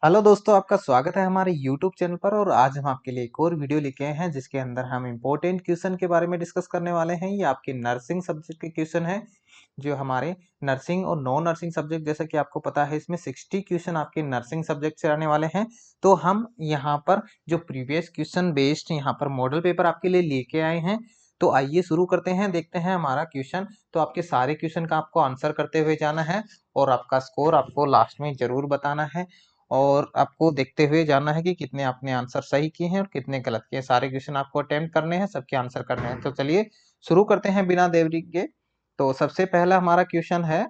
Hello दोस्तों, आपका स्वागत है हमारे YouTube चैनल पर। और आज हम आपके लिए एक और वीडियो लेके आए हैं जिसके अंदर हम इम्पोर्टेंट क्वेश्चन के बारे में डिस्कस करने वाले हैं। ये आपके नर्सिंग सब्जेक्ट के क्वेश्चन है, जो हमारे नर्सिंग और नॉन नर्सिंग सब्जेक्ट, जैसा कि आपको पता है, इसमें 60 क्वेश्चन आपके नर्सिंग सब्जेक्ट से आने वाले हैं। तो हम यहाँ पर जो प्रीवियस क्वेश्चन बेस्ड यहाँ पर मॉडल पेपर आपके लिए लेके आए हैं। तो आइए शुरू करते हैं, देखते हैं हमारा क्वेश्चन। तो आपके सारे क्वेश्चन का आपको आंसर करते हुए जाना है और आपका स्कोर आपको लास्ट में जरूर बताना है। और आपको देखते हुए जानना है कि कितने आपने आंसर सही किए हैं और कितने गलत किए। सारे क्वेश्चन आपको अटेम्प्ट करने हैं, सबके आंसर करने हैं। तो चलिए शुरू करते हैं बिना देरी के। तो सबसे पहला हमारा क्वेश्चन है,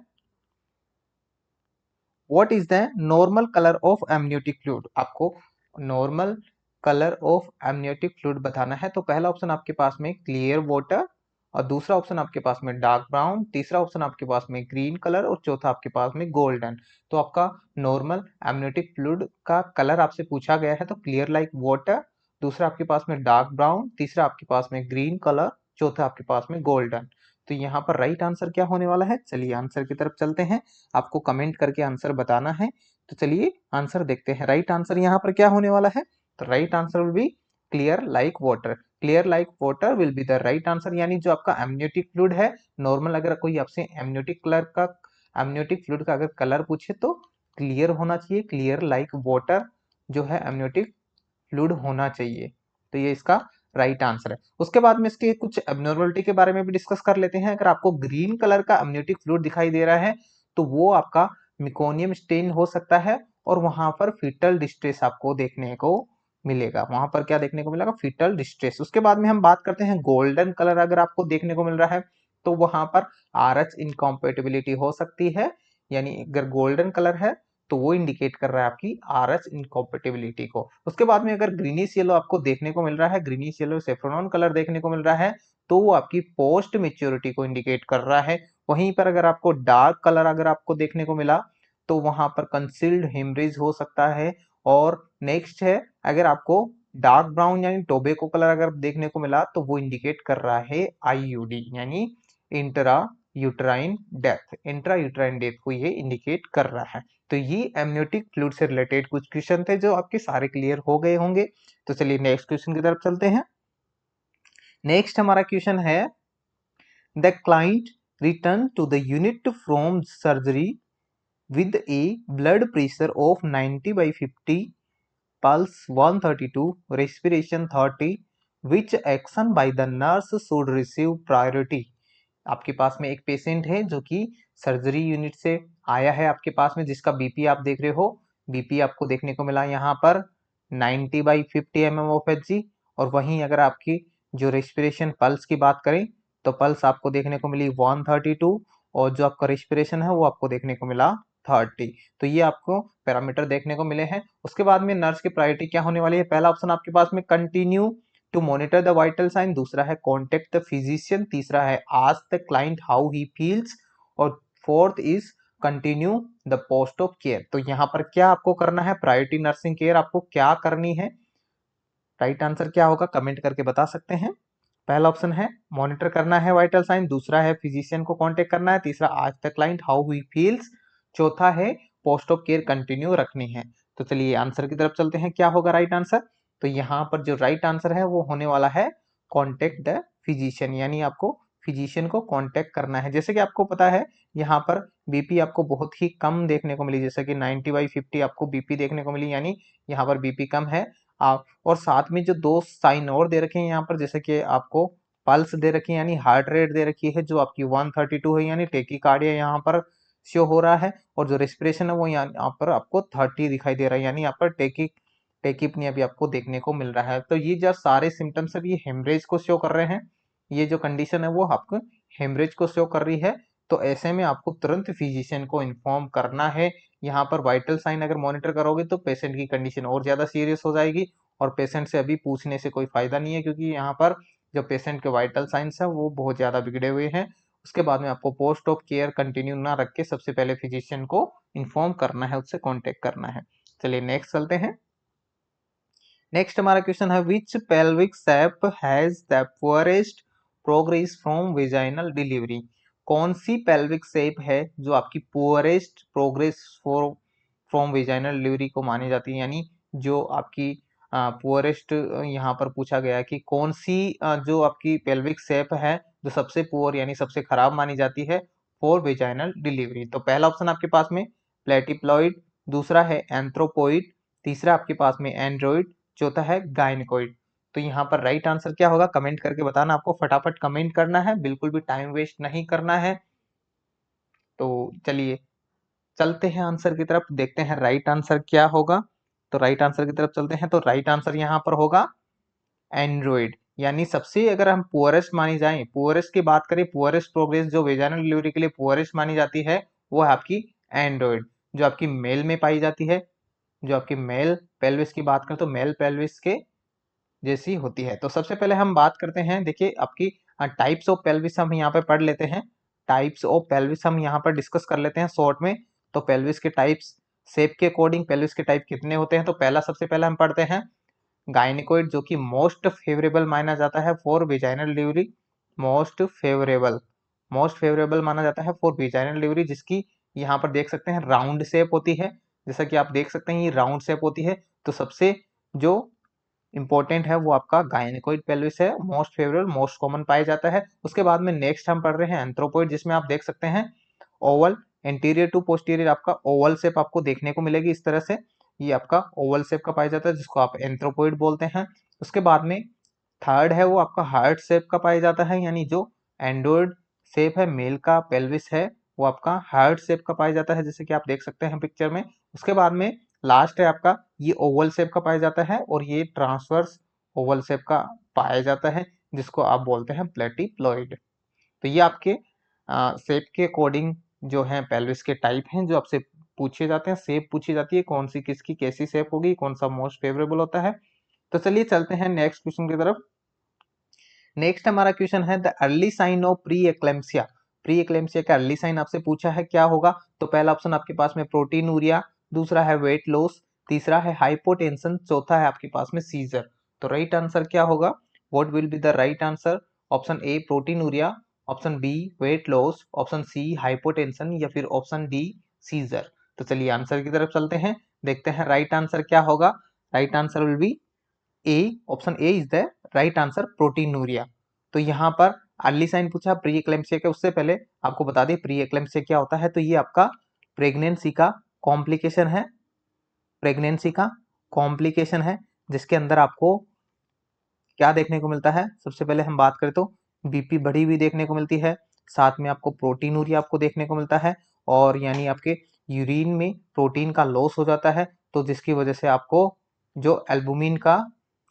what is the normal colour of amniotic fluid. आपको normal colour of amniotic fluid बताना है। तो पहला ऑप्शन आपके पास में क्लियर वाटर, और दूसरा ऑप्शन आपके पास में डार्क ब्राउन, तीसरा ऑप्शन आपके पास में ग्रीन कलर और चौथा आपके पास में गोल्डन। तो आपका नॉर्मल एमनियोटिक फ्लूइड का कलर आपसे पूछा गया है। तो क्लियर लाइक वाटर, दूसरा आपके पास में डार्क ब्राउन, तीसरा आपके पास में ग्रीन कलर, चौथा आपके पास में गोल्डन। तो यहाँ पर राइट आंसर क्या होने वाला है, चलिए आंसर की तरफ चलते हैं। आपको कमेंट करके आंसर बताना है। तो चलिए आंसर देखते हैं। राइट आंसर यहाँ पर क्या होने वाला है, तो right answer will B clear like water. Clear like water will be the right answer, यानी जो आपका एमनियोटिक फ्लूइड है नॉर्मल, अगर कोई आपसे एमनियोटिक फ्लूइड का अगर कलर पूछे तो क्लियर होना चाहिए। क्लियर लाइक वाटर जो है एमनियोटिक फ्लूइड होना चाहिए। तो ये इसका राइट आंसर है। उसके बाद में इसके कुछ एब्नॉर्मलिटी के बारे में भी डिस्कस कर लेते हैं। अगर आपको ग्रीन कलर का एमनियोटिक फ्लूइड दिखाई दे रहा है तो वो आपका मिकोनियम स्टेन हो सकता है, और वहां पर फीटल डिस्ट्रेस आपको देखने को मिलेगा। वहां पर क्या देखने को मिलेगा, फीटल डिस्ट्रेस। उसके बाद में हम बात करते हैं गोल्डन कलर अगर आपको देखने को मिल रहा है तो वहां पर आरएच इनकॉम्पेटिबिलिटी हो सकती है। यानी अगर गोल्डन कलर है तो वो इंडिकेट कर रहा है आपकी आरएच इनकॉम्पेटिबिलिटी को। उसके बाद में अगर ग्रीनिश येलो आपको देखने को मिल रहा है, ग्रीनिश येलो सेफ्रोन कलर देखने को मिल रहा है, तो वो आपकी पोस्ट मेच्योरिटी को इंडिकेट कर रहा है। वहीं पर अगर आपको डार्क कलर अगर आपको देखने को मिला तो वहां पर कंसील्ड हेमरेज हो सकता है। और नेक्स्ट है, अगर आपको डार्क ब्राउन यानी टोबैको कलर अगर देखने को मिला तो वो इंडिकेट कर रहा है आईयूडी, यानी intra uterine death. Intra uterine death को ये इंडिकेट कर रहा है। तो ये एमनियोटिक फ्लूइड से रिलेटेड कुछ क्वेश्चन थे जो आपके सारे क्लियर हो गए होंगे। तो चलिए नेक्स्ट क्वेश्चन की तरफ चलते हैं। नेक्स्ट हमारा क्वेश्चन है, the client return to the unit from surgery with a blood pressure of 90 by 50, pulse 132, respiration 30, which action by the nurse should receive priority। आपके पास में एक पेशेंट है जो कि सर्जरी यूनिट से आया है आपके पास में, जिसका बीपी आप देख रहे हो। बीपी आपको देखने को मिला यहाँ पर 90 बाई 50 mm ऑफ एच। और वहीं अगर आपकी जो रेस्पिरेशन पल्स की बात करें तो पल्स आपको देखने को मिली 132, और जो आपका रेस्पिरेशन है वो आपको देखने को मिला 30। तो ये आपको पैरामीटर देखने को मिले हैं। उसके बाद में नर्स की प्रायोरिटी क्या होने वाली है, पहला ऑप्शन आपके पास में continue to monitor the vital sign, दूसरा है कॉन्टेक्ट द फिजिशियन, तीसरा है ask the client how he feels, और fourth is continue the post of care. तो यहाँ पर क्या आपको करना है, प्रायोरिटी नर्सिंग केयर आपको क्या करनी है। राइट आंसर क्या होगा, कमेंट करके बता सकते हैं। पहला ऑप्शन है मॉनिटर करना है वाइटल साइन, दूसरा है फिजिशियन को कांटेक्ट करना है, तीसरा ask the client how he feels, चौथा है पोस्ट ऑफ केयर कंटिन्यू रखनी है। तो चलिए आंसर की तरफ चलते हैं, क्या होगा राइट आंसर। तो यहाँ पर जो राइट आंसर है वो होने वाला है कॉन्टेक्ट द फिजिशियन, यानी आपको फिजिशियन को कांटेक्ट करना है। जैसे कि आपको पता है यहाँ पर बीपी आपको बहुत ही कम देखने को मिली, जैसे कि 90 बाई 50 आपको बीपी देखने को मिली, यानी यहाँ पर बीपी कम है। और साथ में जो दो साइन और दे रखे हैं यहाँ पर, जैसे कि आपको पल्स दे रखी है यानी हार्ट रेट दे रखी है जो आपकी 132 है, यानी टेकीकार्डिया यहाँ पर शो हो रहा है। और जो रेस्पिरेशन है वो यहाँ पर आपको 30 दिखाई दे रहा है, यानी यहाँ पर टेकीपनिया भी आपको देखने को मिल रहा है। तो ये जो सारे सिम्टम्स है ये हेमरेज को शो कर रहे हैं। ये जो कंडीशन है वो आपको हेमरेज को शो कर रही है। तो ऐसे में आपको तुरंत फिजिशियन को इन्फॉर्म करना है। यहाँ पर वाइटल साइन अगर मॉनिटर करोगे तो पेशेंट की कंडीशन और ज्यादा सीरियस हो जाएगी, और पेशेंट से अभी पूछने से कोई फायदा नहीं है, क्योंकि यहाँ पर जो पेशेंट के वाइटल साइंस है वो बहुत ज्यादा बिगड़े हुए हैं। उसके बाद में आपको पोस्ट ऑफ केयर कंटिन्यू ना रख के सबसे पहले फिजिशियन को इन्फॉर्म करना है, उससे कॉन्टेक्ट करना है। चलिए नेक्स्ट चलते हैं। नेक्स्ट हमारा क्वेश्चन है, which pelvic shape has the poorest progress from vaginal delivery. कौन सी पेल्विक शेप है जो आपकी poorest progress from vaginal delivery को मानी जाती है, यानी जो आपकी पुअरेस्ट यहाँ पर पूछा गया है कि कौन सी जो आपकी पेल्विक शेप है जो सबसे पुअर यानी सबसे खराब मानी जाती है फॉर वेजाइनल डिलीवरी। तो पहला ऑप्शन आपके पास में प्लेटिप्लॉइड, दूसरा है एंथ्रोपोइड, तीसरा आपके पास में एंड्रॉइड, चौथा है गायनेकोइड। तो यहाँ पर राइट आंसर क्या होगा कमेंट करके बताना, आपको फटाफट कमेंट करना है, बिल्कुल भी टाइम वेस्ट नहीं करना है। तो चलिए चलते हैं आंसर की तरफ, देखते हैं राइट आंसर क्या होगा। तो राइट आंसर की तरफ चलते हैं, तो राइट आंसर यहाँ पर होगा एंड्रॉइड, यानी सबसे अगर हम पुअरेस्ट मानी जाए, पुअरेस्ट की बात करें, पुअरेस्ट प्रोग्रेस जो वेजाइनल डिलीवरी के लिए पुअरेस्ट मानी जाती है वो है आपकी एंड्रॉइड, जो आपकी मेल में पाई जाती है। जो आपकी मेल पेल्विस की बात करें तो मेल पेल्विस के जैसी होती है। तो सबसे पहले हम बात करते हैं, देखिए आपकी टाइप्स ऑफ पेल्विस हम यहाँ पे पढ़ लेते हैं। टाइप्स ऑफ पेल्विस हम यहाँ पर डिस्कस कर लेते हैं शॉर्ट में। तो पेल्विस के टाइप्स, शेप के अकॉर्डिंग पेल्विस के टाइप कितने होते हैं, तो पहला सबसे पहले हम पढ़ते हैं गायनेकोइड, जो कि मोस्ट फेवरेबल माना जाता है for vaginal delivery. Most favourable माना जाता है फॉर वेजाइनल डिलीवरी, जिसकी यहाँ पर देख सकते हैं राउंड शेप होती है, जैसा कि आप देख सकते हैं ये राउंड शेप होती है। तो सबसे जो इंपॉर्टेंट है वो आपका गायनेकोइड पेल्विस है, मोस्ट फेवरेबल मोस्ट कॉमन पाया जाता है। उसके बाद में नेक्स्ट हम पढ़ रहे हैं एंथ्रोपोइड, जिसमें आप देख सकते हैं ओवल, इंटीरियर टू पोस्टीरियर आपका ओवल शेप आपको देखने को मिलेगी इस तरह से, ये आपका ओवल शेप का पाया जाता है जिसको आप एंथ्रोपोइड बोलते हैं। उसके बाद में थर्ड है वो आपका हार्ट शेप का पाया जाता है, यानी जो एंड्रॉइड शेप है मेल का पेल्विस है वो आपका हार्ट शेप का पाया जाता है, जैसे कि आप देख सकते हैं पिक्चर में। उसके बाद में लास्ट है आपका ये ओवल शेप का पाया जाता है, और ये ट्रांसवर्स ओवल शेप का पाया जाता है जिसको आप बोलते हैं प्लेटिप्लॉइड। तो ये आपके शेप के अकॉर्डिंग जो है पेल्विस के टाइप हैं जो आपसे पूछे जाते हैं, शेप पूछी जाती है कौन सी किसकी कैसी शेप होगी, कौन सा मोस्ट फेवरेबल होता है। तो चलिए चलते हैं नेक्स्ट क्वेश्चन की तरफ। नेक्स्ट हमारा क्वेश्चन है the early sign of preeclampsia. Preeclampsia का अर्ली साइन आपसे पूछा है क्या होगा, तो पहला ऑप्शन आपके पास में प्रोटीनूरिया, दूसरा है वेट लॉस, तीसरा है हाइपोटेंशन, चौथा है आपके पास में सीजर। तो राइट आंसर क्या होगा, what will be the right answer? Option A proteinuria, option B weight loss, option C hypotension, या फिर ऑप्शन डी सीजर। तो चलिए आंसर की तरफ चलते हैं, देखते हैं राइट आंसर क्या होगा। Right answer will B A, option A is the right answer proteinuria. तो यहाँ पर अर्ली साइन पूछा प्री एक्लेम्सिया के, उससे पहले आपको बता दें प्री एक्लेम्सिया क्या होता है। तो ये आपका प्रेगनेंसी का कॉम्प्लिकेशन है, प्रेगनेंसी का कॉम्प्लिकेशन है जिसके अंदर आपको क्या देखने को मिलता है। सबसे पहले हम बात करें तो बीपी बढ़ी हुई देखने को मिलती है, साथ में आपको प्रोटीनूरिया आपको देखने को मिलता है, और यानी आपके यूरिन में प्रोटीन का लॉस हो जाता है, तो जिसकी वजह से आपको जो एल्बुमिन का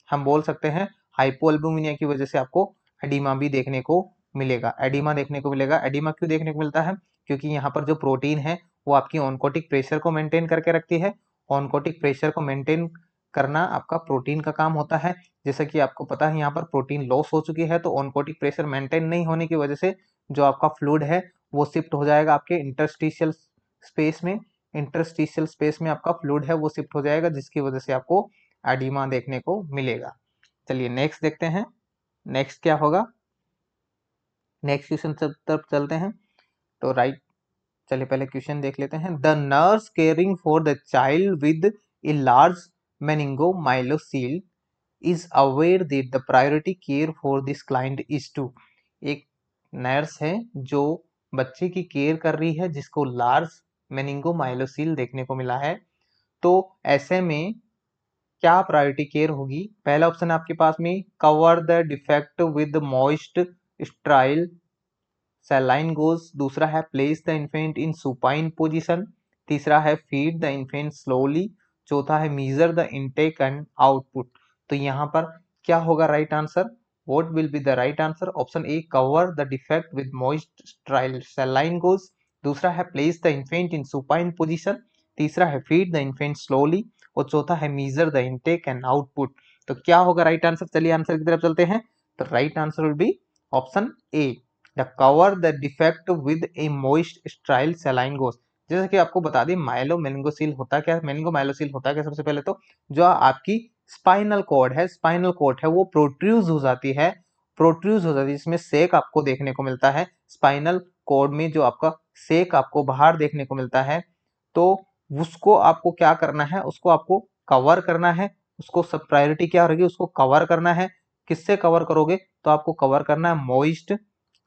हम बोल सकते हैं हाइपो एल्बुमिनिया की वजह से आपको एडिमा भी देखने को मिलेगा। एडिमा देखने को मिलेगा, एडिमा क्यों देखने को मिलता है, क्योंकि यहाँ पर जो प्रोटीन है वो आपकी ऑनकोटिक प्रेशर को मेंटेन करके रखती है। ऑनकोटिक प्रेशर को मेंटेन करना आपका प्रोटीन का काम होता है। जैसा कि आपको पता है यहाँ पर प्रोटीन लॉस हो चुकी है, तो ऑनकोटिक प्रेशर मेंटेन नहीं होने की वजह से जो आपका फ्लूइड है वो शिफ्ट हो जाएगा आपके इंटरस्टिशियल स्पेस में। इंटरस्टिशियल स्पेस में आपका फ्लूइड है वो शिफ्ट हो जाएगा, जिसकी वजह से आपको एडिमा देखने को मिलेगा। चलिए नेक्स्ट देखते हैं, नेक्स्ट क्या होगा। नेक्स्ट क्वेश्चन तरफ चलते हैं। तो राइट, चलिए पहले क्वेश्चन देख लेते हैं। The nurse caring for the child with a large meningomyelocele is aware that the priority care for this client is to। एक नर्स है जो बच्चे की केयर कर रही है जिसको लार्ज मेनिंगोमाइलोसील देखने को मिला है, तो ऐसे में क्या प्रायोरिटी केयर होगी। पहला ऑप्शन आपके पास में cover the defect with moist sterile saline gauze, दूसरा है place the infant in supine position, तीसरा है फीड द इन्फेंट स्लोली, चौथा है measure the intake and output. तो यहाँ पर क्या होगा right answer, what will be the right answer? Option A cover the defect with moist sterile saline gauze, दूसरा है place the infant in supine position, तीसरा है फीड द इन्फेंट स्लोली, और चौथा है measure the intake and output. तो क्या होगा राइट आंसर, चलिए आंसर की तरफ चलते हैं। तो right answer will be option A the cover the defect with a moist sterile saline gauze. जैसे कि आपको बता दें माइलो मेनिंगोसील होता क्या, मेनिंगोमाइलोसील होता क्या, सबसे पहले तो जो आपकी स्पाइनल कॉर्ड है, स्पाइनल कॉर्ड है वो प्रोट्रूज हो जाती है, प्रोट्रूज हो जाती है, इसमें सेक आपको देखने को मिलता है। स्पाइनल कॉर्ड में जो आपका सेक आपको बाहर देखने को मिलता है, तो उसको आपको क्या करना है, उसको आपको कवर करना है। उसको सब प्रायोरिटी क्या रहेगी, उसको कवर करना है। किससे कवर करोगे, तो आपको कवर करना है मॉइस्ट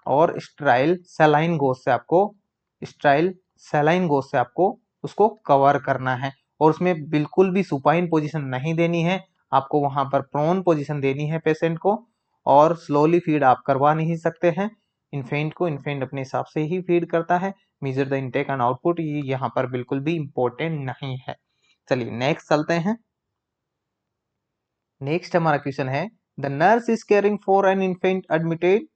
और स्ट्राइल सलाइन गोज से, आपको स्ट्राइल सलाइन गोज से आपको उसको कवर करना है। और उसमें बिल्कुल भी सुपाइन पोजीशन नहीं देनी है, आपको वहां पर प्रोन पोजीशन देनी है पेशेंट को। और स्लोली फीड आप करवा नहीं सकते हैं इन्फेंट को, इन्फेंट अपने हिसाब से ही फीड करता है। Measure the intake and output, ये यहाँ पर बिल्कुल भी इंपॉर्टेंट नहीं है। चलिए नेक्स्ट चलते हैं। नेक्स्ट हमारा क्वेश्चन है, the nurse is caring for an infant admitted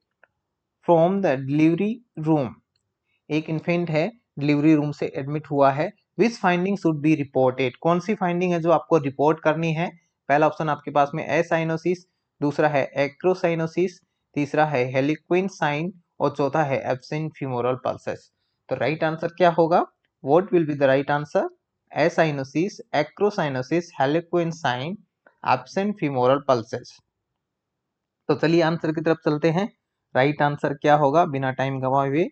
from the delivery room. एक इन्फेंट है, डिलीवरी रूम से एडमिट हुआ है। Which finding should be reported, कौन सी फाइंडिंग है जो आपको रिपोर्ट करनी है। पहला ऑप्शन आपके पास में एसाइनोसिस, दूसरा है एक्रोसाइनोसिस, तीसरा है हेलिक्विन साइन और चौथा है एब्सेंट फीमोरल पल्सेस। तो राइट आंसर क्या होगा, what will be the right answer, acyanosis, acrocyanosis, harlequin sign, absent femoral pulses. तो चलिए आंसर की तरफ चलते हैं। राइट आंसर क्या होगा, बिना टाइम गंवाए हुए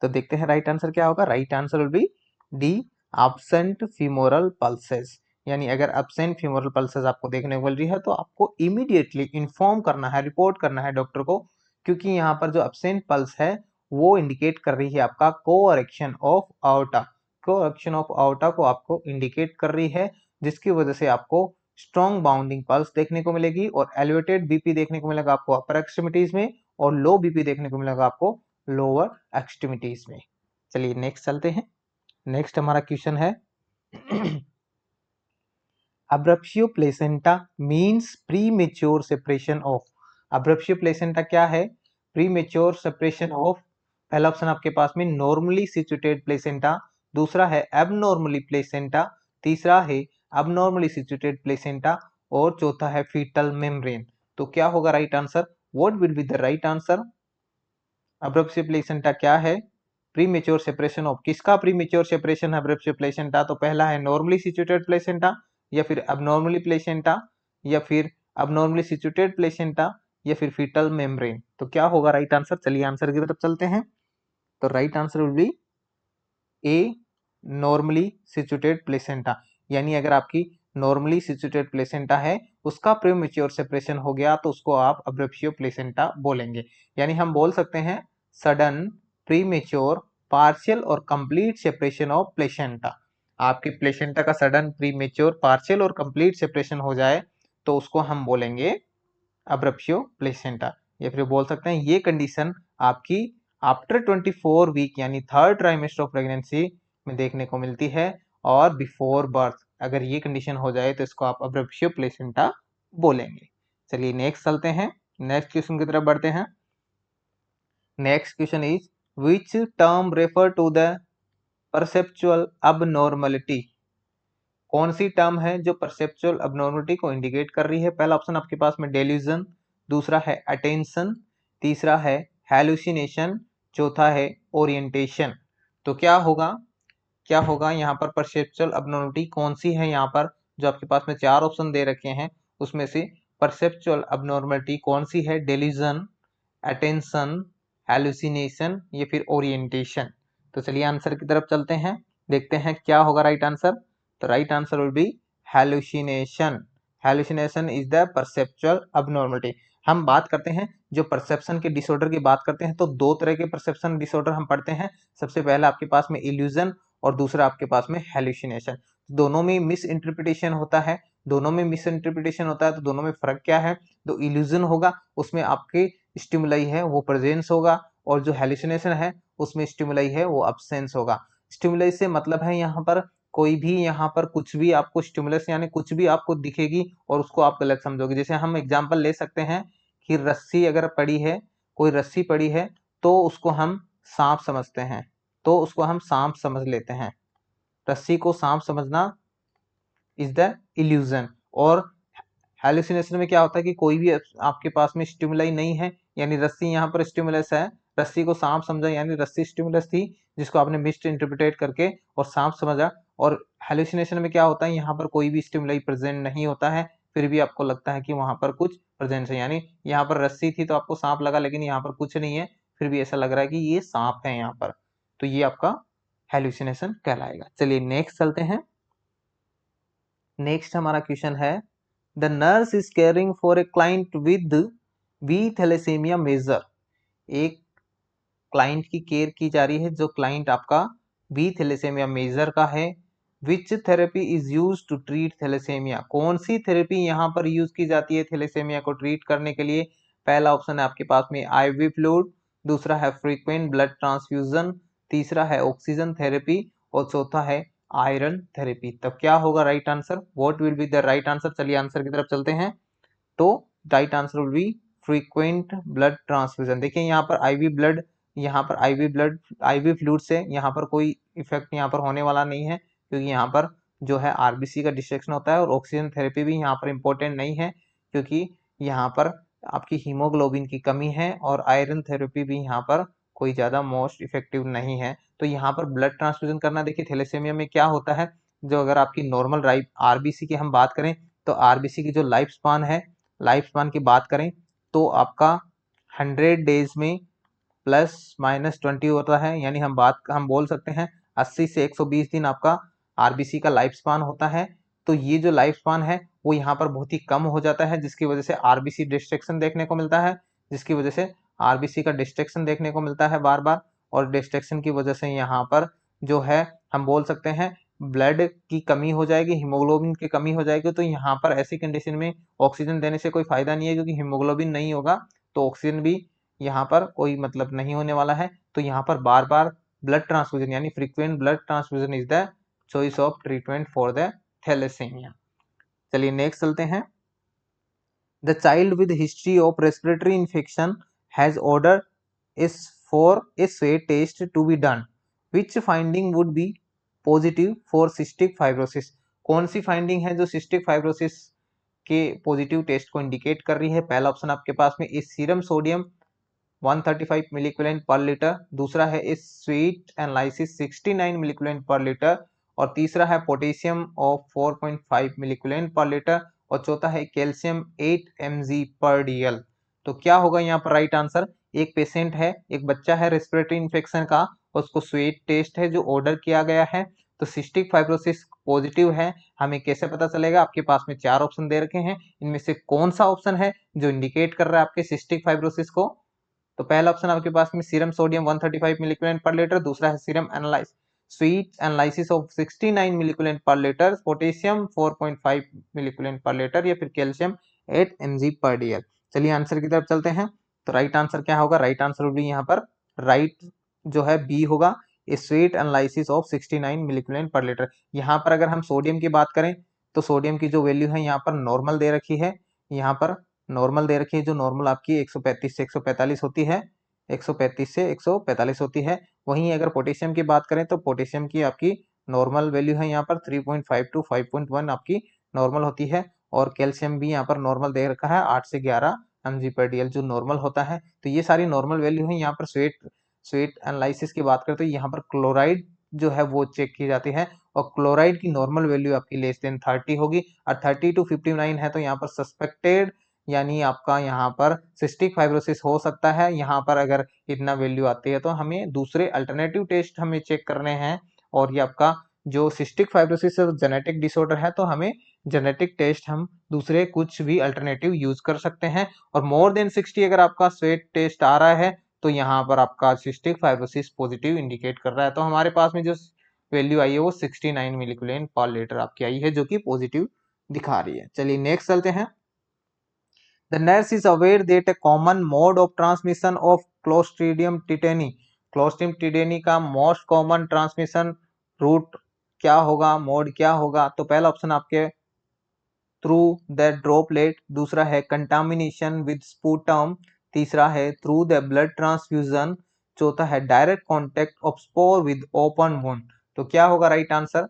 तो देखते हैं राइट आंसर क्या होगा। Right answer will B D, absent femoral pulses. यानी अगर एब्सेंट फीमोरल पल्सेस आपको देखने को मिल रही है तो आपको इमीडिएटली इन्फॉर्म करना है, रिपोर्ट करना है डॉक्टर को, क्योंकि यहाँ पर जो एब्सेंट पल्स है वो इंडिकेट कर रही है आपका कोएरेक्शन ऑफ आउटा, कोएरेक्शन ऑफ आउटा को आपको इंडिकेट कर रही है, जिसकी वजह से आपको स्ट्रॉन्ग बाउंडिंग पल्स देखने को मिलेगी और एलिवेटेड बीपी देखने को मिलेगा आपको अपर एक्सट्रीमिटीज में और लो बीपी देखने को मिलेगा आपको लोअर एक्सट्रीमिटीज में। चलिए नेक्स्ट चलते हैं। नेक्स्ट हमारा क्वेश्चन है, abruptio placenta means premature separation of. Abruptio placenta क्या है, प्रीमेच्योर सेपरेशन ऑफ। पहला ऑप्शन आपके पास में नॉर्मली सिचुएटेड प्लेसेंटा, दूसरा है एबनॉर्मली प्लेसेंटा, तीसरा है एबनॉर्मली सिचुएटेड प्लेसेंटा और चौथा है फीटल मेम्ब्रेन। तो क्या होगा right answer, what will be the right answer. Abruptio placenta क्या है, प्रीमेच्योर सेपरेशन ऑफ, किसका प्रीमेच्योर सेपरेशन है अब्रप्शियो प्लेसेंटा। तो पहला है नॉर्मली सिचुएटेड प्लेसेंटा या फिर एबनॉर्मली प्लेसेंटा या फिर एबनॉर्मली सिचुएटेड प्लेसेंटा या फिर फीटल मेम्ब्रेन। तो क्या होगा राइट आंसर, चलिए आंसर की तरफ चलते हैं। तो right answer will B A, normally situated placenta. यानी अगर आपकी नॉर्मली सिचुएटेड प्लेसेंटा है उसका प्रीमेच्योर सेपरेशन हो गया तो उसको आप अब्रप्शियो प्लेसेंटा बोलेंगे। यानी हम बोल सकते हैं सडन, प्रीमेच्योर, पार्शियल और कंप्लीट सेपरेशन ऑफ प्लेसेंटा। आपकी प्लेसेंटा का सडन, प्रीमेच्योर, पार्शियल और कंप्लीट सेपरेशन हो जाए तो उसको हम बोलेंगे अब्रप्शियो प्लेसेंटा। या फिर बोल सकते हैं ये कंडीशन आपकी आफ्टर 24 वीक यानी थर्ड ट्राइमेस्टर ऑफ प्रेगनेंसी में देखने को मिलती है और बिफोर बर्थ अगर ये कंडीशन हो जाए तो इसको आप अब्रप्शियो प्लेसेंटा बोलेंगे। चलिए नेक्स्ट चलते हैं, नेक्स्ट क्वेश्चन की तरफ बढ़ते हैं। Next question is which term refer to the perceptual abnormality. कौन सी टर्म है जो परसेप्चुअल अबनॉर्मलिटी को इंडिकेट कर रही है। पहला ऑप्शन आपके पास में डेल्यूजन, दूसरा है अटेंशन, तीसरा है हैलुसिनेशन, चौथा है ओरिएंटेशन। तो क्या होगा, क्या होगा यहाँ पर परसेप्चुअल अबनॉर्मलिटी कौन सी है। यहाँ पर जो आपके पास में चार ऑप्शन दे रखे हैं उसमें से परसेप्चुअल अबनॉर्मलिटी कौन सी है, डेल्यूजन, अटेंशन, हैलुसिनेशन या फिर ओरिएंटेशन। तो चलिए आंसर की तरफ चलते हैं, देखते हैं क्या होगा राइट आंसर। तो right answer will B hallucination. Hallucination is the perceptual abnormality. हम बात करते हैं जो परसेप्शन के डिसऑर्डर की बात करते हैं तो दो तरह के परसेप्शन डिसऑर्डर हम पढ़ते हैं। सबसे पहला आपके पास में इल्यूजन और दूसरा आपके पास में हैलुसिनेशन। दोनों में मिस इंटरप्रिटेशन होता है, दोनों में मिस इंटरप्रिटेशन होता है। तो दोनों में फर्क क्या है, तो इल्यूजन होगा उसमें आपके स्टिमुलाई है वो प्रेजेंस होगा और जो हैलुसिनेशन है उसमें स्टिमुलाई है वो अब्सेंस होगा। स्टिमुलाई से मतलब है यहाँ पर कोई भी यहाँ पर कुछ भी आपको स्टिमुलस यानी कुछ भी आपको दिखेगी और उसको आप गलत समझोगे। जैसे हम एग्जांपल ले सकते हैं कि रस्सी अगर पड़ी है, कोई रस्सी पड़ी है तो उसको हम सांप समझते हैं, तो उसको हम सांप समझ लेते हैं। रस्सी को सांप समझना इज द इल्यूजन। और हैलुसिनेशन में क्या होता है कि कोई भी आपके पास में स्टिमुलाई नहीं है, यानी रस्सी यहाँ पर स्टिमुलस है, रस्सी को सांप समझा यानी रस्सी स्टिमुलस थी जिसको आपने मिस इंटरप्रिटेट करके और सांप समझा। और हैलुसिनेशन में क्या होता है, यहाँ पर कोई भी स्टिमुलाई प्रेजेंट नहीं होता है फिर भी आपको लगता है कि वहां पर कुछ प्रेजेंस है। यानी यहाँ पर रस्सी थी तो आपको सांप लगा लेकिन यहाँ पर कुछ नहीं है फिर भी ऐसा लग रहा है कि ये सांप है यहाँ पर। तो ये आपका हैलुसिनेशन कहलाएगा। चलिए नेक्स्ट चलते हैं। नेक्स्ट हमारा क्वेश्चन है, the nurse is caring for a client with B thalassemia major. एक क्लाइंट की केयर की जा रही है जो क्लाइंट आपका बी थैलेसीमिया मेजर का है। Which therapy is use to treat thalassaemia. कौन सी थेरेपी यहाँ पर यूज की जाती है थैलेसीमिया को ट्रीट करने के लिए? पहला ऑप्शन है आपके पास में आईवी फ्लूइड, दूसरा है फ्रीक्वेंट ब्लड ट्रांसफ्यूजन, तीसरा है ऑक्सीजन थेरेपी और चौथा है आयरन थेरेपी। तब क्या होगा right answer? What will be the right answer? चलिए आंसर की तरफ चलते हैं। तो right answer will B frequent blood transfusion. देखिए यहाँ पर आईवी फ्लूइड से यहाँ पर कोई इफेक्ट यहाँ पर होने वाला नहीं है, क्योंकि यहाँ पर जो है आरबीसी का डिस्ट्रक्शन होता है। और ऑक्सीजन थेरेपी भी यहाँ पर इंपॉर्टेंट नहीं है, क्योंकि यहाँ पर आपकी हीमोग्लोबिन की कमी है। और आयरन थेरेपी भी यहाँ पर कोई ज्यादा मोस्ट इफेक्टिव नहीं है। तो यहाँ पर ब्लड ट्रांसफ्यूजन करना, देखिए थैलेसीमिया में क्या होता है, जो अगर आपकी नॉर्मल आरबीसी की हम बात करें तो आरबीसी की जो लाइफ स्पान है, लाइफ स्पान की बात करें तो आपका 100 डेज में ±20 होता है। यानी हम बोल सकते हैं 80 से 120 दिन आपका आरबीसी का लाइफ स्पान होता है। तो ये जो लाइफ स्पान है वो यहाँ पर बहुत ही कम हो जाता है, जिसकी वजह से आरबीसी डिस्ट्रक्शन देखने को मिलता है, जिसकी वजह से आरबीसी का डिस्ट्रक्शन देखने को मिलता है बार बार। और डिस्ट्रक्शन की वजह से यहाँ पर जो है हम बोल सकते हैं ब्लड की कमी हो जाएगी, हीमोग्लोबिन की कमी हो जाएगी। तो यहाँ पर ऐसी कंडीशन में ऑक्सीजन देने से कोई फायदा नहीं है, क्योंकि हीमोग्लोबिन नहीं होगा तो ऑक्सीजन भी यहाँ पर कोई मतलब नहीं होने वाला है। तो यहाँ पर बार बार ब्लड ट्रांसफ्यूजन यानी frequent blood transfusion is the choice of treatment for the thalassemia. चलिए नेक्स्ट चलते हैं। The child with history of respiratory infection has order is for a sweat test to be done, which finding would be positive for cystic fibrosis. कौन सी finding है जो cystic fibrosis के positive test को indicate कर रही है? पहला ऑप्शन आपके पास में इस सीरम सोडियम 135 मिलीक्विलेंट पर लीटर, दूसरा है इस स्वीट एनालिसिस 69 मिलीक्विलेंट पर लीटर, और तीसरा है पोटेशियम ऑफ 4.5 मिलीक्विलेंट पर लीटर, और चौथा है कैल्शियम 8 mg पर डीएल। तो क्या होगा यहाँ पर राइट आंसर? एक पेशेंट है, एक बच्चा है रेस्पिरेटरी इन्फेक्शन का, उसको स्वेट टेस्ट है जो ऑर्डर किया गया है, तो सिस्टिक फाइब्रोसिस पॉजिटिव है। हमें कैसे पता चलेगा? आपके पास में 4 ऑप्शन दे रखे हैं, इनमें से कौन सा ऑप्शन है जो इंडिकेट कर रहा है आपके सिस्टिक फाइब्रोसिस को? तो पहला ऑप्शन आपके पास में सीरम सोडियम 135 मिलीक्विलेंट पर लीटर, दूसरा है serum analyse sweet analysis of 69 मिलीक्विलेंट पर लीटर, पोटेशियम 4.5 मिलीक्विलेंट पर लीटर, या फिर कैल्शियम 8 mg पर डीएल। चलिए आंसर की तरफ चलते हैं। तो राइट आंसर क्या होगा? राइट आंसर भी यहाँ पर राइट जो है बी होगा, स्वीट एनालिसिस ऑफ 69 मिलीक्विलेंट पर लीटर। यहाँ पर अगर हम सोडियम की बात करें तो सोडियम की जो वैल्यू है यहाँ पर नॉर्मल दे रखी है, यहाँ पर नॉर्मल दे रखी है, जो नॉर्मल आपकी 135 से 145 होती है, 135 से 145 होती है। वहीं अगर पोटेशियम की बात करें तो पोटेशियम की आपकी नॉर्मल वैल्यू है यहाँ पर 3.5 टू 5.1 आपकी नॉर्मल होती है। और कैल्शियम भी यहाँ पर नॉर्मल दे रखा है 8 से 11 mg पर डीएल जो नॉर्मल होता है। तो ये सारी नॉर्मल वैल्यू है। यहाँ पर स्वेट एनालिसिस की बात करें तो यहाँ पर क्लोराइड जो है वो चेक की जाती है, और क्लोराइड की नॉर्मल वैल्यू आपकी लेस देन 30 होगी, और 30 टू 59 है तो यहाँ पर सस्पेक्टेड यानी आपका यहाँ पर सिस्टिक फाइब्रोसिस हो सकता है। यहाँ पर अगर इतना वैल्यू आती है तो हमें दूसरे अल्टरनेटिव टेस्ट हमें चेक करने हैं, और ये आपका जो सिस्टिक फाइब्रोसिस जेनेटिक डिसऑर्डर है तो हमें जेनेटिक टेस्ट हम दूसरे कुछ भी अल्टरनेटिव यूज कर सकते हैं। और मोर देन 60 अगर आपका स्वेट टेस्ट आ रहा है तो यहाँ पर आपका सिस्टिक फाइब्रोसिस पॉजिटिव इंडिकेट कर रहा है। तो हमारे पास में जो वैल्यू आई है वो 69 मिलीक्विलेंट पर लीटर आपकी आई है, जो कि पॉजिटिव दिखा रही है। चलिए नेक्स्ट चलते हैं। The nurse is aware that a common mode of transmission of Clostridium tetani, Clostridium tetani का मोस्ट कॉमन ट्रांसमिशन रूट क्या होगा, मोड क्या होगा? तो पहला ऑप्शन आपके थ्रू द ड्रॉपलेट, दूसरा है कंटामिनेशन विद स्पूटम, तीसरा है थ्रू द ब्लड ट्रांसफ्यूजन, चौथा है direct contact of spore with open wound. तो क्या होगा राइट आंसर?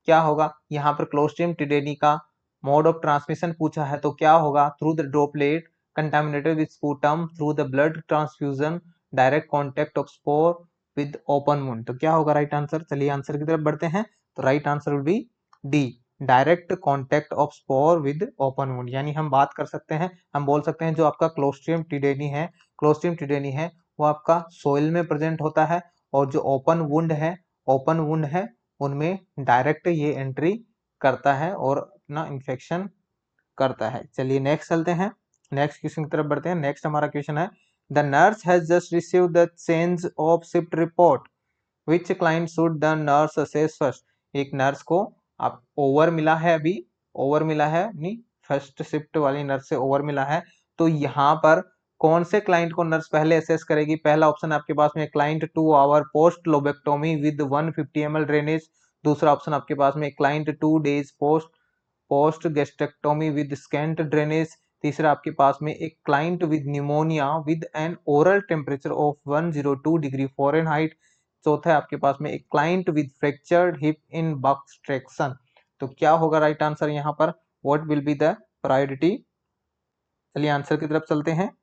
क्या होगा यहाँ पर? क्लोस्ट्रिडियम टिडेनी का मोड ऑफ ट्रांसमिशन पूछा है तो क्या होगा? Through the droplet, contaminated with sputum, through the blood transfusion, direct contact of spore with open wound. तो क्या होगा राइट आंसर? चलिए आंसर की तरफ बढ़ते हैं। तो right answer will B D, direct contact of spore with open wound. यानी हम बात कर सकते हैं, हम बोल सकते हैं जो आपका क्लोस्ट्रिडियम टिडेनी है, क्लोस्ट्रिडियम टिडेनी है वो आपका सोइल में प्रेजेंट होता है, और जो ओपन वुंड है उनमें डायरेक्ट ये एंट्री करता है और अपना इन्फेक्शन करता है। चलिए नेक्स्ट चलते हैं, नेक्स्ट क्वेश्चन की तरफ बढ़ते हैं। नेक्स्ट हमारा क्वेश्चन है, the nurse has just receive the change of shift report, which client should the nurse assess first. एक नर्स को आप ओवर मिला है, अभी ओवर मिला है, नहीं फर्स्ट शिफ्ट वाली नर्स से ओवर मिला है, तो यहाँ पर कौन से क्लाइंट को नर्स पहले असेस करेगी? पहला ऑप्शन आपके पास में client 2 hour post lobectomy with 150 ml drainage. दूसरा ऑप्शन आपके पास में client 2 days post gastrectomy with scant drainage. तीसरा आपके पास में एक client with pneumonia with an oral temperature of 102 degree Fahrenheit. चौथा है आपके पास में एक client with fractured hip in buck's traction. तो क्या होगा राइट आंसर यहाँ पर? What will be the priority? चलिए आंसर की तरफ चलते हैं।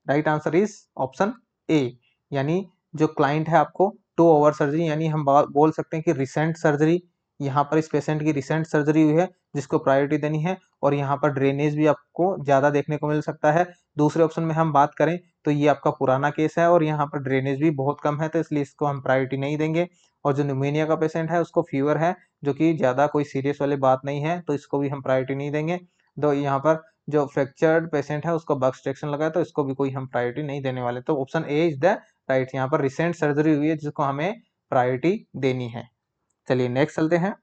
Right answer is option A, यानी जो क्लाइंट है आपको 2 आवर सर्जरी, यानी हम बोल सकते हैं कि रिसेंट सर्जरी, यहाँ पर इस पेशेंट की रिसेंट सर्जरी हुई है जिसको प्रायोरिटी देनी है, और यहाँ पर ड्रेनेज भी आपको ज्यादा देखने को मिल सकता है। दूसरे ऑप्शन में हम बात करें तो ये आपका पुराना केस है और यहाँ पर ड्रेनेज भी बहुत कम है, तो इसलिए इसको हम प्रायोरिटी नहीं देंगे। और जो न्यूमोनिया का पेशेंट है उसको फीवर है, जो कि ज्यादा कोई सीरियस वाली बात नहीं है, तो इसको भी हम प्रायोरिटी नहीं देंगे। तो यहाँ पर जो फ्रैक्चर्ड पेशेंट है उसको बक्सट्रेक्शन लगा है, तो इसको भी कोई हम प्रायोरिटी नहीं देने वाले। तो option A is the right, यहाँ पर रिसेंट सर्जरी हुई है जिसको हमें प्रायोरिटी देनी है। चलिए नेक्स्ट चलते हैं।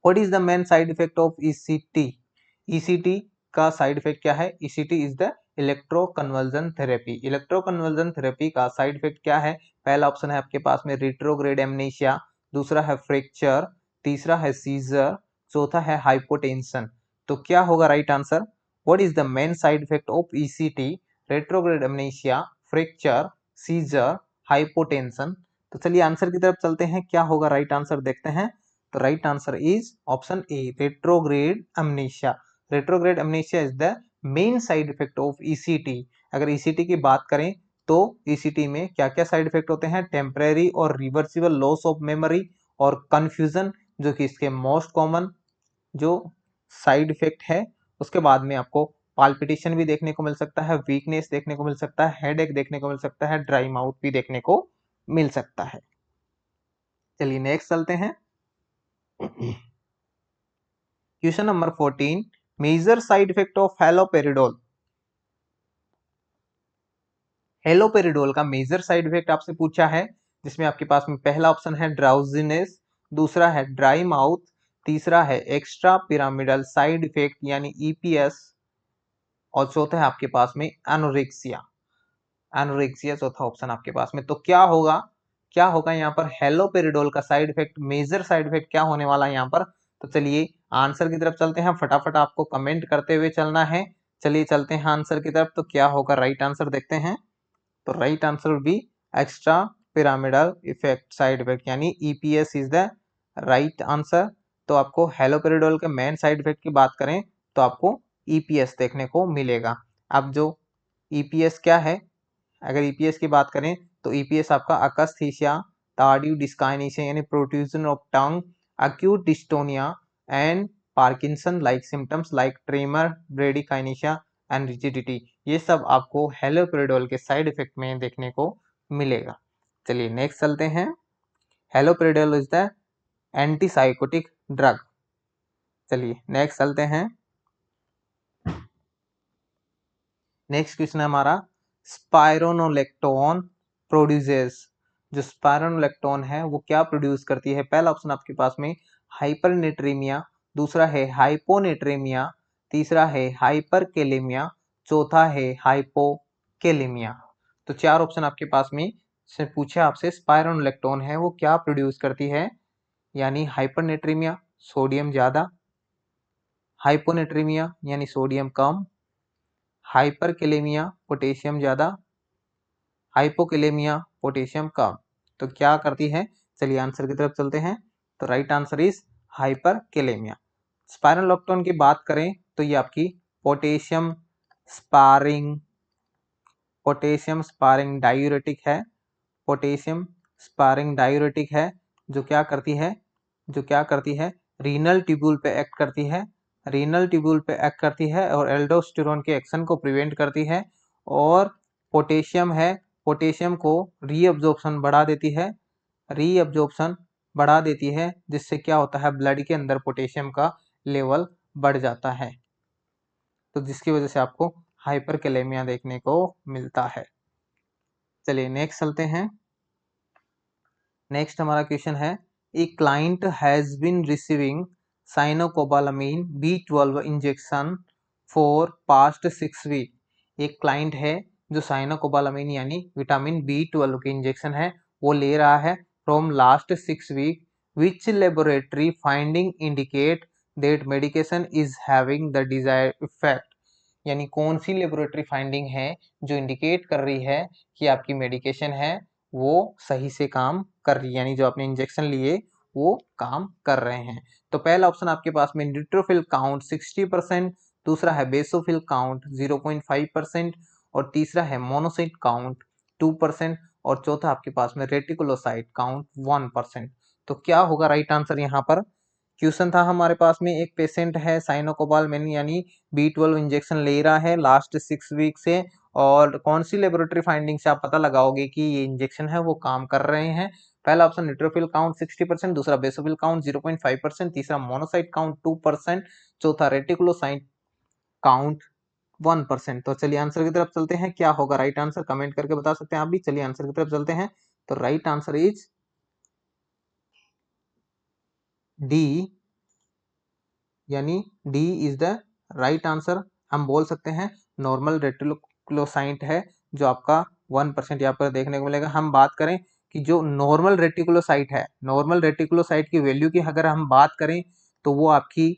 What is the main side effect of ECT? ECT का साइड इफेक्ट क्या है? ECT is the electroconversion therapy. Electroconversion therapy का साइड इफेक्ट क्या है? पहला ऑप्शन है आपके पास में रिट्रोग्रेड एमनेशिया, दूसरा है फ्रैक्चर, तीसरा है सीजर, चौथा है हाइपोटेंशन। तो क्या होगा right answer? What is the main side effect of ECT? Retrograde amnesia, fracture, seizure, hypotension. तो चलिए आंसर की तरफ चलते हैं, क्या होगा राइट आंसर देखते हैं। तो right answer is option A, retrograde amnesia. Retrograde amnesia is the main side effect of ECT. अगर ईसीटी की बात करें तो ईसीटी में क्या क्या साइड इफेक्ट होते हैं? टेम्परेरी और रिवर्सिबल लॉस ऑफ मेमोरी और कंफ्यूजन, जो कि इसके मोस्ट कॉमन जो साइड इफेक्ट है। उसके बाद में आपको पाल्पिटेशन भी देखने को मिल सकता है, वीकनेस देखने को मिल सकता है, हेडेक देखने को मिल सकता है, ड्राई माउथ भी देखने को मिल सकता है। चलिए नेक्स्ट चलते हैं। Question number 14, major side effect of haloperidol. Haloperidol का मेजर साइड इफेक्ट आपसे पूछा है, जिसमें आपके पास में पहला ऑप्शन है ड्राउजीनेस, दूसरा है ड्राई माउथ, तीसरा है एक्स्ट्रा पिरामिडल साइड इफेक्ट यानी ईपीएस, और चौथा है आपके पास में एनोरेक्सिया। एनोरेक्सिया चौथा ऑप्शन आपके पास में। तो क्या होगा यहाँ पर? हैलोपेरिडोल का side effect, major side effect क्या होने वाला है यहाँ पर? तो चलिए आंसर की तरफ चलते हैं, फटाफट आपको कमेंट करते हुए चलना है। चलिए चलते हैं आंसर की तरफ। तो क्या होगा राइट आंसर देखते हैं। तो right answer will be extrapyramidal effect side effect, यानी EPS is the right answer. तो आपको हैलोपेरिडोल के मेन साइड इफेक्ट की बात करें तो आपको ईपीएस देखने को मिलेगा। अब जो ईपीएस क्या है, अगर ईपीएस की बात करें तो ईपीएस आपका अकस्थीसिया, तार्डिव डिस्काइनेशिया यानी protrusion of tongue, acute dystonia and Parkinson like symptoms like tremor, bradykinesia and rigidity, ये सब आपको हैलोपेरिडोल के साइड इफेक्ट में देखने को मिलेगा। चलिए नेक्स्ट चलते हैं। हैलोपेरिडोल इज द एंटीसाइकोटिक ड्रग। चलिए नेक्स्ट चलते हैं। नेक्स्ट क्वेश्चन है हमारा, स्पाइरोनोलेक्टोन प्रोड्यूसेस। जो स्पाइरोनोलेक्टोन है वो क्या प्रोड्यूस करती है? पहला ऑप्शन आपके पास में हाइपरनेट्रीमिया, दूसरा है हाइपोनेट्रीमिया, तीसरा है हाइपरकेलेमिया, चौथा है हाइपोकेलेमिया। तो चार ऑप्शन आपके पास में से पूछा आपसे, स्पाइरोनोलेक्टोन है वो क्या प्रोड्यूस करती है? यानी हाइपरनेट्रीमिया सोडियम ज्यादा, हाइपोनेट्रीमिया यानी सोडियम कम, हाइपरकेलेमिया पोटेशियम ज्यादा, हाइपोकेलेमिया पोटेशियम कम। तो क्या करती है? चलिए आंसर की तरफ चलते हैं। तो राइट आंसर इज हाइपरकेलेमिया। स्पाइरोनोलेक्टोन की बात करें तो ये आपकी पोटेशियम स्पारिंग डायूरेटिक है। पोटेशियम स्पारिंग डायूरेटिक है, जो क्या करती है रीनल ट्यूब्यूल पे एक्ट करती है, और एल्डोस्टेरोन के एक्शन को प्रिवेंट करती है। और पोटेशियम को रीअब्जॉर्प्शन बढ़ा देती है, रीअब्जॉर्प्शन बढ़ा देती है, जिससे क्या होता है ब्लड के अंदर पोटेशियम का लेवल बढ़ जाता है, तो जिसकी वजह से आपको हाइपरकैलेमिया देखने को मिलता है। चलिए नेक्स्ट चलते हैं। नेक्स्ट हमारा क्वेश्चन है, a client has been receiving cyanocobalamin B12 injection for past 6 week. एक क्लाइंट है जो साइनोकोबालामीन यानी विटामिन B12 के इंजेक्शन है वो ले रहा है from last 6 week, which laboratory finding indicate that medication is having the desired effect. यानी कौन सी लेबोरेटरी फाइंडिंग है जो इंडिकेट कर रही है कि आपकी मेडिकेशन है वो सही से काम कर रही है, यानी जो आपने इंजेक्शन लिए वो काम कर रहे हैं। तो पहला ऑप्शन आपके पास में न्यूट्रोफिल काउंट 60%, दूसरा है बेसोफिल काउंट 0.5% और तीसरा है मोनोसाइट काउंट 2% और चौथा आपके पास में रेटिकुलोसाइट काउंट 1%। तो क्या होगा राइट आंसर यहाँ पर? क्वेश्चन था हमारे पास में, एक पेशेंट है साइनोकोबालामिन यानी B12 इंजेक्शन ले रहा है लास्ट 6 वीक से, और कौन सी लेबोरेटरी फाइंडिंग से आप पता लगाओगे कि ये इंजेक्शन है वो काम कर रहे हैं? पहला ऑप्शन न्यूट्रोफिल काउंट 60%, दूसरा बेसोफिल काउंट 0.5%, तीसरा मोनोसाइट काउंट 2%, चौथा रेटिकुलोसाइट काउंट 1%। तो चलिए आंसर की तरफ चलते हैं, क्या होगा राइट आंसर कमेंट करके बता सकते हैं आप भी। चलिए आंसर की तरफ चलते हैं। तो राइट आंसर इज डी, यानी D is the right answer. हम बोल सकते हैं नॉर्मल रेटिकुलोसाइट है जो आपका 1% यहाँ पर देखने को मिलेगा। हम बात करें कि जो नॉर्मल रेटिकुलोसाइट है, नॉर्मल रेटिकुलोसाइट की वैल्यू की अगर हम बात करें तो वो आपकी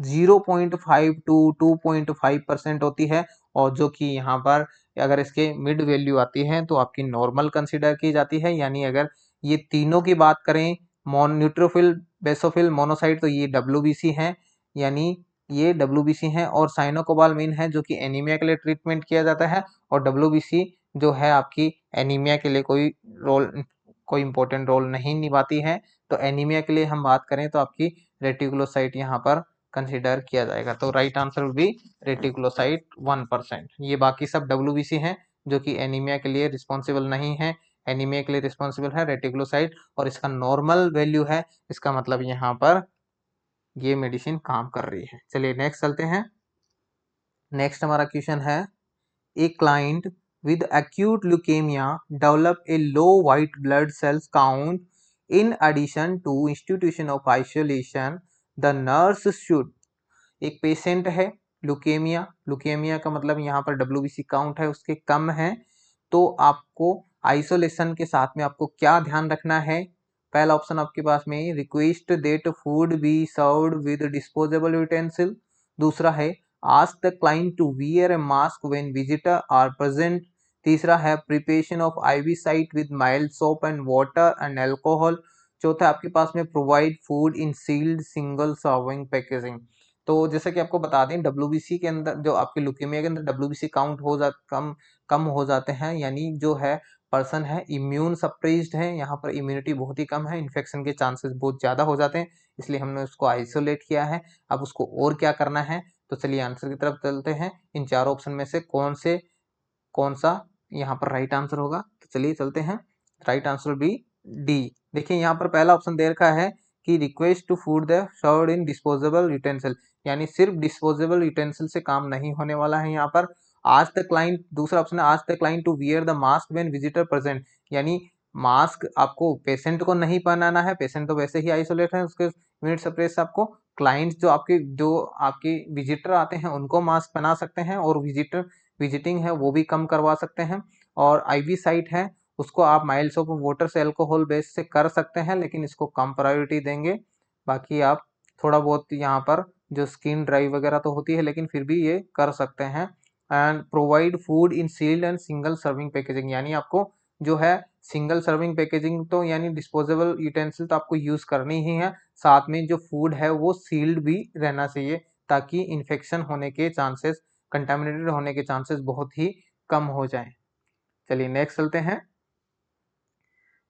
0.5 टू 2.5% होती है, और जो कि यहाँ पर अगर इसके मिड वैल्यू आती है तो आपकी नॉर्मल कंसीडर की जाती है। यानी अगर ये तीनों की बात करें, न्यूट्रोफिल बेसोफिल मोनोसाइट, तो ये WBC है, यानी ये WBC है, और साइनोकोबालामिन है जो कि एनीमिया के लिए ट्रीटमेंट किया जाता है, और WBC जो है आपकी एनीमिया के लिए कोई इंपॉर्टेंट रोल नहीं निभाती है। तो एनीमिया के लिए हम बात करें तो आपकी रेटिकुलोसाइट यहाँ पर कंसिडर किया जाएगा। तो right answer will B reticulocyte 1%। ये बाकी सब WBC हैं जो कि एनीमिया के लिए रिस्पॉन्सिबल नहीं है, एनीमिया के लिए रिस्पॉन्सिबल है रेटिकुलोसाइट, और इसका नॉर्मल वैल्यू है, इसका मतलब यहाँ पर ये मेडिसिन काम कर रही है। चलिए नेक्स्ट चलते हैं। नेक्स्ट हमारा क्वेश्चन है, a client with acute leukemia develop a low white blood cells count. In addition to institution of isolation, the nurse should, एक पेशेंट है लुकेमिया, लुकेमिया का मतलब यहाँ पर WBC काउंट है उसके कम है, तो आपको आइसोलेशन के साथ में आपको क्या ध्यान रखना है? पहला ऑप्शन आपके पास में request that food be served with disposable utensil, दूसरा है ask the client to wear a mask when visitor are present, तीसरा है preparation of IV site with mild soap and water and alcohol, चौथा आपके पास में provide food in sealed single serving packaging. तो जैसे कि आपको बता दें WBC के अंदर, जो आपके लुकेमिया के अंदर WBC काउंट कम हो जाते हैं, यानी जो है पर्सन है इम्यून सप्रेस्ड है, यहाँ पर इम्यूनिटी बहुत ही कम है, इन्फेक्शन के चांसेस बहुत ज़्यादा हो जाते हैं, इसलिए हमने उसको आइसोलेट किया है। अब उसको और क्या करना है? तो चलिए आंसर की तरफ चलते हैं। इन चारों ऑप्शन में से कौन सा यहाँ पर राइट आंसर होगा? तो चलिए चलते हैं। Right answer be D. देखिए यहाँ पर पहला ऑप्शन दे रखा है कि request to food the served in disposable utensil, यानी सिर्फ डिस्पोजेबल यूटेंसिल से काम नहीं होने वाला है यहाँ पर। आज द क्लाइंट, दूसरा ऑप्शन है ask the client to wear the mask when visitor present, यानी मास्क आपको पेशेंट को नहीं पहनाना है, पेशेंट तो वैसे ही आइसोलेट है, उसके मिनट सप्रेस आपको क्लाइंट जो आपके विजिटर आते हैं उनको मास्क पहना सकते हैं, और विजिटिंग है वो भी कम करवा सकते हैं, और IV साइट है उसको आप माइल्ड सोप वाटर से अल्कोहल बेस से कर सकते हैं, लेकिन इसको कम प्रायोरिटी देंगे। बाकी आप थोड़ा बहुत यहाँ पर जो स्किन ड्राई वगैरह तो होती है, लेकिन फिर भी ये कर सकते हैं। And provide food in sealed and single serving packaging, यानी आपको जो है सिंगल सर्विंग पैकेजिंग तो यानी डिस्पोजेबल यूटेंसिल तो आपको यूज करनी ही है, साथ में जो फूड है वो सील्ड भी रहना चाहिए, ताकि इन्फेक्शन होने के चांसेस, कंटामिनेटेड होने के चांसेस बहुत ही कम हो जाएं। चलिए नेक्स्ट चलते हैं।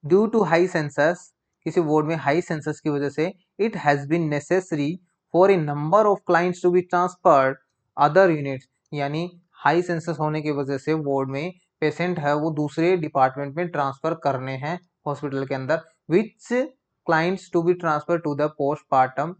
ड्यू टू हाई सेंसस, किसी वार्ड में हाई सेंसस की वजह से it has been necessary for a number of clients to be transferred other units, यानी हाई सेंसस होने की वजह से वार्ड में पेशेंट है वो दूसरे डिपार्टमेंट में ट्रांसफर करने हैं हॉस्पिटल के अंदर, which clients to be transfer to the postmortem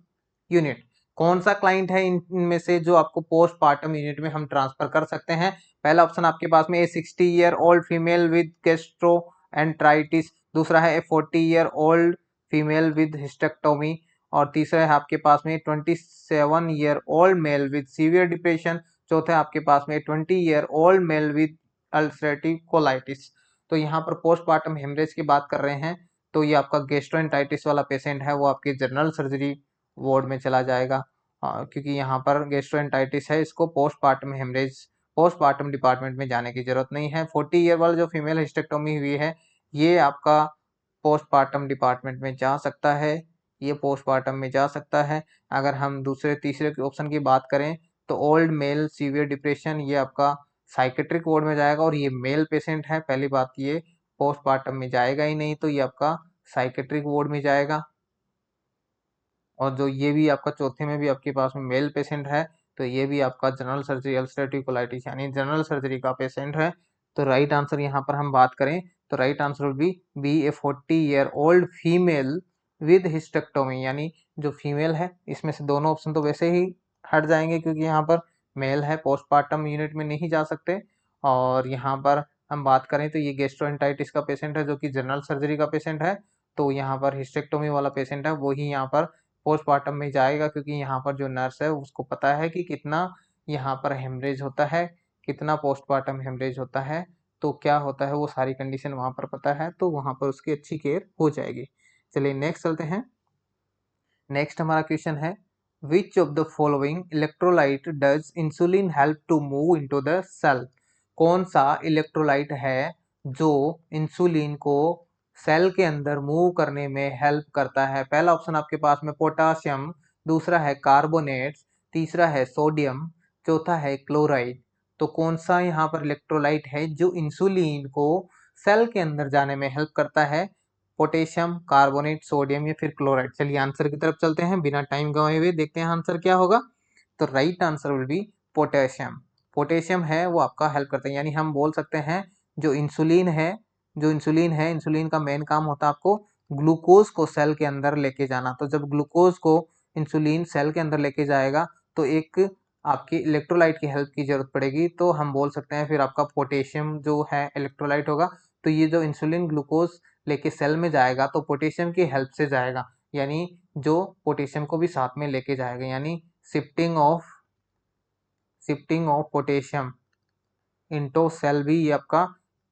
unit. कौन सा क्लाइंट है इनमें से जो आपको पोस्टमार्टम यूनिट में हम ट्रांसफर कर सकते हैं? पहला ऑप्शन आपके पास में ए 60 year old female with gastroenteritis, दूसरा है ए 40 year old female with hysterectomy, और तीसरा है आपके पास में 27 year old mail with severe depression, चौथा है आपके पास में 20 year old mail with ulcerative colitis. तो यहाँ पर पोस्टमार्टम हेमरेज की बात कर रहे हैं, तो ये आपका गैस्ट्रोएंटराइटिस वाला पेशेंट है वो आपके जनरल सर्जरी वार्ड में चला जाएगा, क्योंकि यहाँ पर गैस्ट्रोएंटराइटिस है, इसको पोस्टमार्टम हेमरेज पोस्टमार्टम डिपार्टमेंट में जाने की जरूरत नहीं है। 40 ईयर वाला जो फीमेल हिस्टेक्टोमी हुई है ये आपका पोस्टमार्टम डिपार्टमेंट में जा सकता है, ये पोस्टमार्टम में जा सकता है। अगर हम दूसरे तीसरे ऑप्शन की बात करें तो ओल्ड मेल सीवियर डिप्रेशन ये आपका साइकेट्रिक वार्ड में जाएगा, और ये मेल पेशेंट है, पहली बात ये पोस्टमार्टम में जाएगा ही नहीं, तो ये आपका साइकेट्रिक वार्ड में जाएगा। और जो ये भी आपका चौथे में भी आपके पास में मेल पेशेंट है, तो ये भी आपका जनरल सर्जरी अल्सरेटिव कोलाइटिस यानी जनरल सर्जरी का पेशेंट है। तो राइट आंसर यहाँ पर हम बात करें तो right answer will B A 40 year old female with hysterectomy, यानी जो फीमेल है, इसमें से दोनों ऑप्शन तो वैसे ही हट जाएंगे क्योंकि यहाँ पर मेल है, पोस्टमार्टम यूनिट में नहीं जा सकते। और यहाँ पर हम बात करें तो ये गैस्ट्रोएंटराइटिस का पेशेंट है जो कि जनरल सर्जरी का पेशेंट है, तो यहाँ पर हिस्टेक्टोमी वाला पेशेंट है वही यहाँ पर पोस्टमार्टम में जाएगा, क्योंकि यहाँ पर जो नर्स है उसको पता है कि कितना यहाँ पर हेमरेज होता है, कितना पोस्टमार्टम हेमरेज होता है, तो क्या होता है वो सारी कंडीशन वहाँ पर पता है, तो वहाँ पर उसकी अच्छी केयर हो जाएगी। चलिए नेक्स्ट चलते हैं। नेक्स्ट हमारा क्वेश्चन है which of the following electrolyte does insulin help to move into the cell? कौन सा इलेक्ट्रोलाइट है जो इंसुलिन को सेल के अंदर मूव करने में हेल्प करता है? पहला ऑप्शन आपके पास में पोटाशियम, दूसरा है कार्बोनेट्स, तीसरा है सोडियम, चौथा है क्लोराइड। तो कौन सा यहाँ पर इलेक्ट्रोलाइट है जो इंसुलिन को सेल के अंदर जाने में हेल्प करता है? पोटेशियम, कार्बोनेट, सोडियम या फिर क्लोराइड? चलिए आंसर की तरफ चलते हैं बिना टाइम गंवाए हुए, देखते हैं आंसर क्या होगा। तो right answer will B potassium. Potassium है वो आपका हेल्प करता है, यानी हम बोल सकते हैं जो इंसुलिन है, इंसुलिन का मेन काम होता है आपको ग्लूकोज को सेल के अंदर लेके जाना। तो जब ग्लूकोज को इंसुलिन सेल के अंदर लेके जाएगा तो एक आपकी इलेक्ट्रोलाइट की हेल्प की जरूरत पड़ेगी, तो हम बोल सकते हैं फिर आपका पोटेशियम जो है इलेक्ट्रोलाइट होगा। तो ये जो इंसुलिन ग्लूकोज लेके सेल में जाएगा तो पोटेशियम की हेल्प से जाएगा, यानी जो पोटेशियम को भी साथ में लेके जाएगा, यानी shifting of potassium into cell भी ये आपका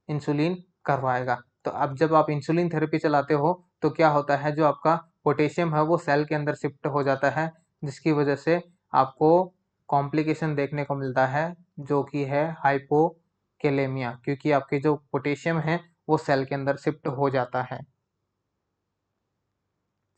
इंसुलिन करवाएगा। तो अब जब आप इंसुलिन थेरेपी चलाते हो तो क्या होता है, जो आपका पोटेशियम है वो सेल के अंदर शिफ्ट हो जाता है, जिसकी वजह से आपको कॉम्प्लिकेशन देखने को मिलता है जो कि है हाइपोकेलेमिया, क्योंकि आपके जो पोटेशियम है वो सेल के अंदर शिफ्ट हो जाता है।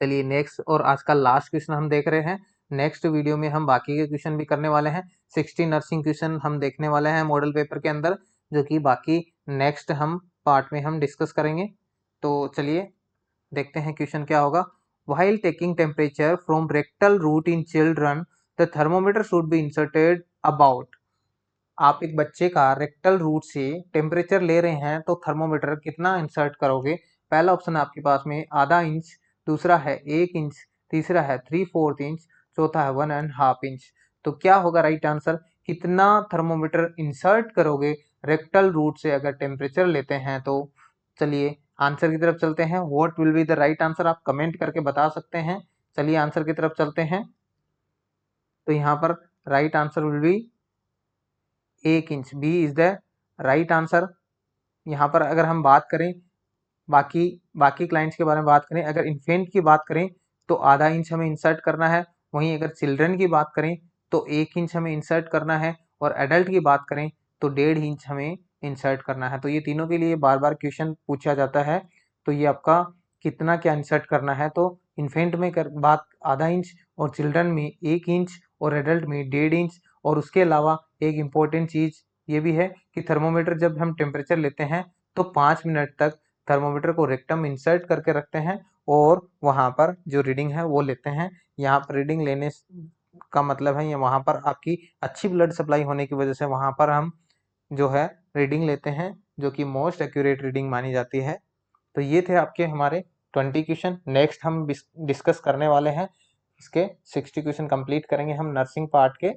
चलिए नेक्स्ट और आज का लास्ट क्वेश्चन हम देख रहे हैं। नेक्स्ट वीडियो में हम बाकी के क्वेश्चन भी करने वाले हैं। 60 नर्सिंग क्वेश्चन हम देखने वाले हैं मॉडल पेपर के अंदर, जो कि बाकी नेक्स्ट हम पार्ट में हम डिस्कस करेंगे। तो चलिए देखते हैं क्वेश्चन क्या होगा। While taking temperature from rectal route in children the thermometer should be inserted about. आप एक बच्चे का रेक्टल रूट से टेम्परेचर ले रहे हैं तो थर्मोमीटर कितना इंसर्ट करोगे? पहला ऑप्शन है आपके पास में आधा इंच, दूसरा है 1 इंच, तीसरा है 3/4 इंच, चौथा है 1.5 इंच। तो क्या होगा राइट आंसर? कितना थर्मोमीटर इंसर्ट करोगे रेक्टल रूट से अगर टेम्परेचर लेते हैं तो? चलिए आंसर की तरफ चलते हैं। What will be the right answer आप कमेंट करके बता सकते हैं। चलिए आंसर की तरफ चलते हैं। तो यहाँ पर right answer will be 1 inch, B is the right answer. यहाँ पर अगर हम बात करें बाकी बाकी क्लाइंट्स के बारे में बात करें, अगर इन्फेंट की बात करें तो आधा इंच हमें इंसर्ट करना है, वहीं अगर चिल्ड्रन की बात करें तो 1 इंच हमें इंसर्ट करना है, और एडल्ट की बात करें तो 1.5 इंच हमें इंसर्ट करना है। तो ये तीनों के लिए बार बार क्वेश्चन पूछा जाता है। तो ये आपका कितना क्या इंसर्ट करना है, तो इन्फेंट में बात आधा इंच, और चिल्ड्रन में 1 इंच, और एडल्ट में 1.5 इंच। और उसके अलावा एक इम्पोर्टेंट चीज ये भी है कि थर्मोमीटर जब हम टेम्परेचर लेते हैं तो 5 मिनट तक थर्मोमीटर को रेक्टम इंसर्ट करके रखते हैं और वहां पर जो रीडिंग है वो लेते हैं। यहाँ पर रीडिंग लेने का मतलब है, वहां पर आपकी अच्छी ब्लड सप्लाई होने की वजह से वहां पर हम जो है रीडिंग लेते हैं, जो कि मोस्ट एक्यूरेट रीडिंग मानी जाती है। तो ये थे आपके हमारे 20 क्वेश्चन। नेक्स्ट हम डिस्कस करने वाले हैं इसके 60 क्वेश्चन कंप्लीट करेंगे हम नर्सिंग पार्ट के।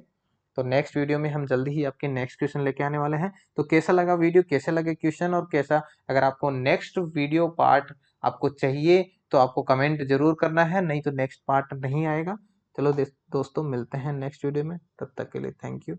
तो नेक्स्ट वीडियो में हम जल्दी ही आपके नेक्स्ट क्वेश्चन लेके आने वाले हैं। तो कैसा लगा वीडियो, कैसे लगे क्वेश्चन, और कैसा, अगर आपको नेक्स्ट वीडियो पार्ट आपको चाहिए तो आपको कमेंट जरूर करना है, नहीं तो नेक्स्ट पार्ट नहीं आएगा। चलो दोस्तों, मिलते हैं नेक्स्ट वीडियो में, तब तक के लिए थैंक यू।